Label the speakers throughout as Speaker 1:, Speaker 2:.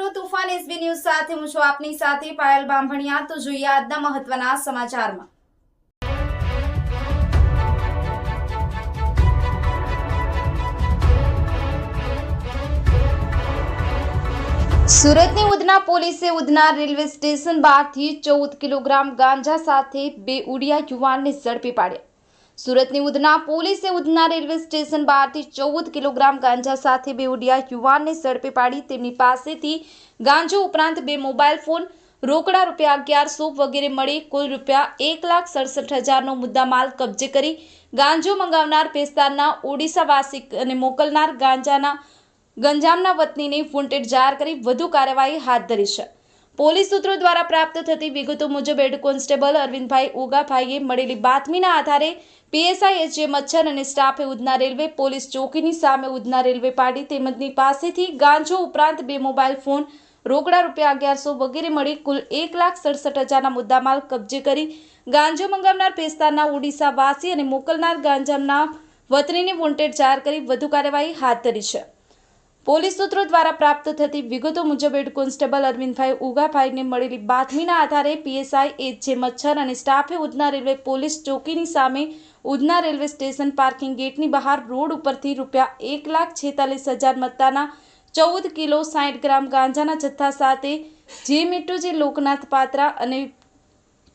Speaker 1: મિત્રો તુફાન SB news સાથે હું છું આપની સાથે પાયલ બામભણિયા। તો જોઈએ આજના મહત્વના સમાચારમાં। સુરતની ઉધના પોલીસે ઉધના રેલવે સ્ટેશન બહારથી 14 કિલોગ્રામ ગાંજા સાથે બે ઉડિયા યુવાનને ઝડપી પાડ્યા। સુરતની ઉધના પોલીસે ઉધના રેલવે સ્ટેશન બહારથી 14 કિલોગ્રામ ગાંજા સાથે બે ઉડિયા યુવાનને ઝડપી પાડી તેમની પાસેથી ગાંજો ઉપરાંત બે મોબાઈલ ફોન, રોકડા ₹1100 વગેરે મળી કુલ ₹1,67,000નો મુદ્દામાલ કબજે કરી ગાંજો મંગાવનાર પેસ્તારના ઓડિશાવાસી અને મોકલનાર ગંજામના વતનીને વોન્ટેડ જાહેર કરી વધુ કાર્યવાહી હાથ ધરી છે। પોલીસ સૂત્રો દ્વારા પ્રાપ્ત થતી વિગતો મુજબ હેડ કોન્સ્ટેબલ અરવિંદભાઈ ઓગાભાઈએ મળેલી બાતમીના આધારે પીએસઆઈ એચ.જે. મચ્છર અને સ્ટાફે ઉધના રેલવે પોલીસ ચોકીની સામે ઉધના રેલવે પાડી તેમની પાસેથી ગાંજો ઉપરાંત બે મોબાઈલ ફોન, રોકડા ₹1100 વગેરે મળી કુલ ₹1,67,000ના મુદ્દામાલ કબજે કરી ગાંજો મંગાવનાર પેસ્તારના ઓડિશાવાસી અને મોકલનાર ગંજામના વતનીને વોન્ટેડ જાહેર કરી વધુ કાર્યવાહી હાથ ધરી છે। પોલીસ સૂત્રો દ્વારા પ્રાપ્ત થતી વિગતો મુજબ હેડ કોન્સ્ટેબલ અરવિંદભાઈ ઓગાભાઈને મળેલી બાતમીના આધારે પીએસઆઈ એચ.જે. મચ્છર અને સ્ટાફે ઉધના રેલવે પોલીસ ચોકીની સામે ઉધના રેલવે સ્ટેશન પાર્કિંગ ગેટની બહાર રોડ ઉપરથી ₹1,46,000 મત્તાના 14 કિલો 60 ગ્રામ ગાંજાના જથ્થા સાથે જે મિટ્ટુજી લોકનાથ પાત્રા અને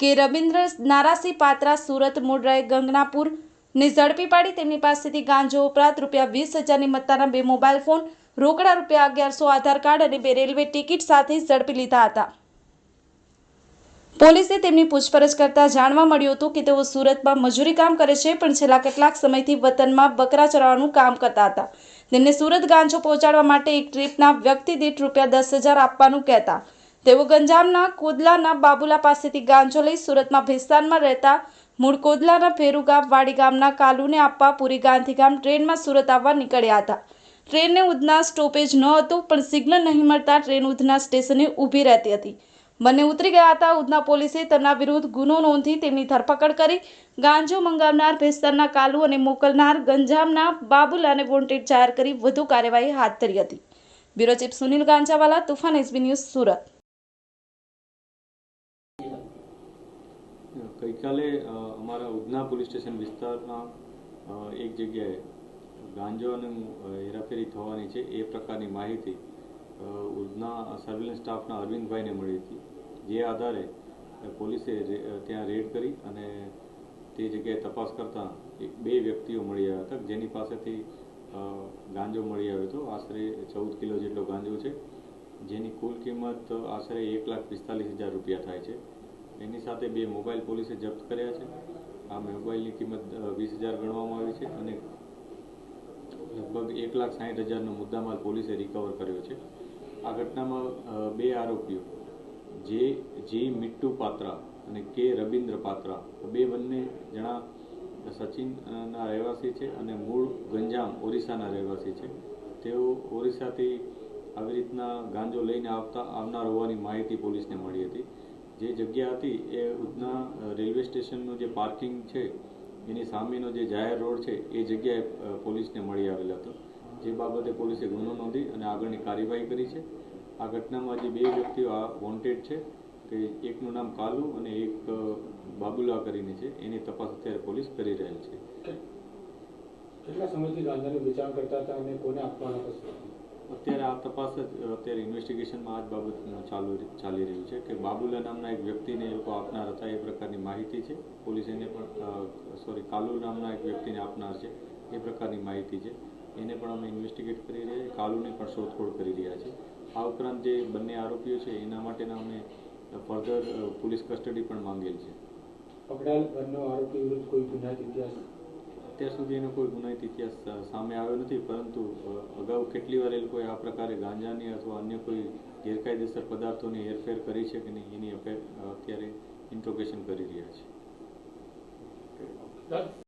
Speaker 1: કે રવિન્દ્ર નારાસિંહ પાત્રા સુરત મૂળ રહે ગંગનાપુરને ઝડપી પાડી તેમની પાસેથી ગાંજો ઉપરાંત ₹20,000ની મત્તાના બે મોબાઈલ ફોન, રોકડા ₹1100, આધાર કાર્ડ અને બે રેલવે ટિકિટ સાથે ઝડપી લીધા હતા। પોલીસે તેમની પૂછપરછ કરતા જાણવા મળ્યું હતું કે તેઓ સુરતમાં મજૂરી કામ કરે છે પણ છેલ્લા કેટલાક સમયથી વતનમાં બકરા ચરાવવાનું કામ કરતા હતા। તેમને સુરત ગાંજો પહોંચાડવા માટે એક ટ્રીપના વ્યક્તિ દીઠ ₹10,000 આપવાનું કહેતા તેઓ ગંજામના કોદલાના બાબુલા પાસેથી ગાંજો લઈ સુરતમાં ભેસ્તાનમાં રહેતા મૂળ કોદલાના ભેરુગામ વાડી ગામના કાલુને આપવા પૂરી ગાંધીગામ ટ્રેનમાં સુરત આવવા નીકળ્યા હતા। ટ્રેનને ઉધના સ્ટોપેજ ન હતું પણ સિગ્નલ નહીં મળતા ટ્રેન ઉધના સ્ટેશને ઊભી રહેતી હતી। બંને ઉતરી ગયા હતા। ઉધના પોલીસે તેમના વિરુદ્ધ ગુનો નોંધી તેમની ધરપકડ કરી ગાંજો મંગાવનાર ભેસ્તારના કાલુ અને મોકલનાર ગંજામના બાબુલાને વોન્ટેડ જાહેર કરી વધુ કાર્યવાહી હાથ ધરી હતી। Bureau chief Sunil Ganjawala, Toofan SB news, Surat.
Speaker 2: ગઈકાલે અમારા ઉધના પોલીસ સ્ટેશન વિસ્તારમાં એક જગ્યાએ ગાંજાની હેરાફેરી થવાની છે એ પ્રકારની માહિતી ઉધના સર્વેલન્સ સ્ટાફના અરવિંદભાઈને મળી હતી। જે આધારે પોલીસે ત્યાં રેડ કરી અને તે જગ્યાએ તપાસ કરતાં બે વ્યક્તિઓ મળી આવ્યા હતા જેની પાસેથી ગાંજો મળી આવ્યો હતો। આશરે 14 કિલો જેટલો ગાંજો છે જેની કુલ કિંમત આશરે ₹1,45,000 થાય છે। એની સાથે બે મોબાઈલ પોલીસે જપ્ત કર્યા છે। આ મોબાઈલની કિંમત 20,000 ગણવામાં આવી છે અને લગભગ ₹1,60,000નો મુદ્દામાલ પોલીસે રિકવર કર્યો છે। આ ઘટનામાં બે આરોપીઓ જે મિટ્ટુ પાત્રા અને કે રવિન્દ્ર પાત્રા બંને જણા સચિનના રહેવાસી છે અને મૂળ ગંજામ ઓરિસ્સાના રહેવાસી છે। તેઓ ઓરિસ્સાથી આવી રીતના ગાંજો લઈને આવનાર હોવાની માહિતી પોલીસને મળી હતી। જે જગ્યા હતી એ ઉધના રેલવે સ્ટેશનનું જે પાર્કિંગ છે એની સામેનો જે જાહેર રોડ છે એ જગ્યાએ પોલીસને મળી આવેલ હતો। જે બાબતે પોલીસે ગુનો નોંધી અને આગળની કાર્યવાહી કરી છે। આ ઘટનામાં જે બે વ્યક્તિઓ વોન્ટેડ છે કે એકનું નામ કાલુ અને એક બાબુલા કરીને છે એની તપાસ અત્યારે પોલીસ કરી રહેલ છે।
Speaker 3: કેટલા સમયથી ગાંજાનું વેચાણ કરતા હતા અને કોને આપવાના હતા?
Speaker 2: અત્યારે આ તપાસ અત્યારે ઇન્વેસ્ટિગેશનમાં આ જ બાબત ચાલી રહ્યું છે કે બાબુલા નામના એક વ્યક્તિને એ લોકો આપનાર હતા એ પ્રકારની માહિતી છે। પોલીસ એને પણ કાલુ નામના એક વ્યક્તિને આપનાર છે એ પ્રકારની માહિતી છે। એને પણ અમે ઇન્વેસ્ટિગેટ કરી રહ્યા છીએ, કાલુની પણ શોધખોળ કરી રહ્યા છીએ। આ ઉપરાંત જે બંને આરોપીઓ છે એના માટેના અમે ફર્ધર પોલીસ કસ્ટડી પણ માંગેલ છે।
Speaker 3: પકડાયેલ બંને આરોપી વિરુદ્ધ કોઈ ગુનાહિત ઇતિહાસ?
Speaker 2: અત્યાર સુધી એનો કોઈ ગુનાહિત ઇતિહાસ સામે આવ્યો નથી, પરંતુ અગાઉ કેટલી વાર એ લોકોએ આ પ્રકારે ગાંજાની અથવા અન્ય કોઈ ગેરકાયદેસર પદાર્થોની હેરફેર કરી છે કે નહીં એની અત્યારે ઇન્ટ્રોગેશન કરી રહ્યા છે।